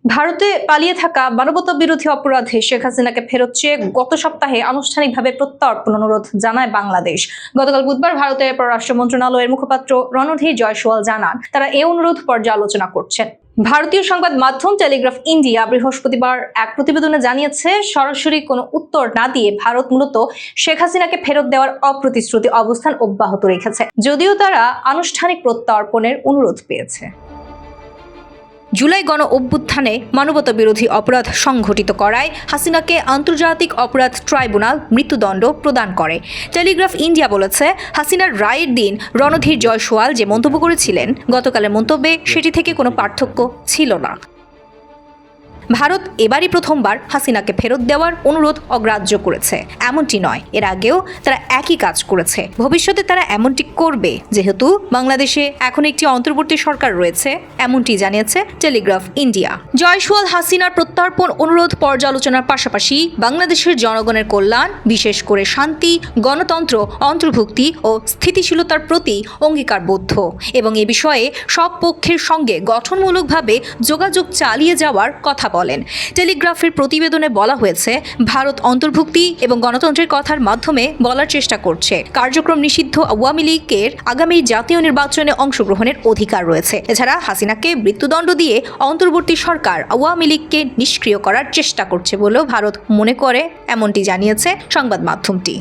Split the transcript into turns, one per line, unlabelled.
ভারতে পালিয়ে থাকা মানবতা বিরোধী অপরাধে শেখ হাসিনাকে ফেরত চেয়ে গত সপ্তাহে আনুষ্ঠানিকভাবে প্রত্যর্পণ অনুরোধ জানায় বাংলাদেশ। গতকাল বুধবার ভারতের পররাষ্ট্র মন্ত্রণালয়ের মুখপাত্র রণধীর জয়সওয়াল জানান, তারা এই অনুরোধ পর্যালোচনা করছেন। ভারতীয় সংবাদ মাধ্যম টেলিগ্রাফ ইন্ডিয়া বৃহস্পতিবার এক প্রতিবেদনে জানিয়েছে, সরাসরি কোনো উত্তর না দিয়ে ভারত মূলত শেখ হাসিনাকে ফেরত দেওয়ার অপ্রতিশ্রুতি অবস্থান অব্যাহত রেখেছে, যদিও তারা আনুষ্ঠানিক প্রত্যর্পণের অনুরোধ পেয়েছে। জুলাই গণ অভ্যুত্থানে মানবতা বিরোধী অপরাধ সংঘটিত করায় হাসিনাকে আন্তর্জাতিক অপরাধ ট্রাইব্যুনাল মৃত্যুদণ্ড প্রদান করে। টেলিগ্রাফ ইন্ডিয়া বলেছে, হাসিনার রায়ের দিন রণধীর জয়সওয়াল যে মন্তব্য করেছিলেন, গতকালের মন্তব্যে সেটি থেকে কোনো পার্থক্য ছিল না। ভারত এবারই প্রথমবার হাসিনাকে ফেরত দেওয়ার অনুরোধ অগ্রাহ্য করেছে এমনটি নয়, এর আগেও তারা একই কাজ করেছে। ভবিষ্যতে তারা এমনটি করবে, যেহেতু বাংলাদেশে এখন একটি অন্তর্বর্তী সরকার রয়েছে, এমনটি জানিয়েছে টেলিগ্রাফ ইন্ডিয়া। জয়সওয়াল হাসিনার প্রত্যর্পণ অনুরোধ পর্যালোচনার পাশাপাশি বাংলাদেশের জনগণের কল্যাণ, বিশেষ করে শান্তি, গণতন্ত্র, অন্তর্ভুক্তি ও স্থিতিশীলতার প্রতি অঙ্গীকারবদ্ধ এবং এ বিষয়ে সব পক্ষের সঙ্গে গঠনমূলকভাবে যোগাযোগ চালিয়ে যাওয়ার কথা বলেন। টেলিগ্রাফের প্রতিবেদনে বলা হয়েছে, ভারত অন্তর্ভুক্তি এবং গণতন্ত্রের কথার মাধ্যমে বলার চেষ্টা করছে, কার্যক্রম নিষিদ্ধ আওয়ামী লীগের আগামী জাতীয় নির্বাচনে অংশগ্রহণের অধিকার রয়েছে। এছাড়া হাসিনাকে মৃত্যুদণ্ড দিয়ে অন্তর্বর্তী সরকার আওয়ামী লীগকে নিষ্ক্রিয় করার চেষ্টা করছে বলেও ভারত মনে করে, এমনটি জানিয়েছে সংবাদ মাধ্যমটি।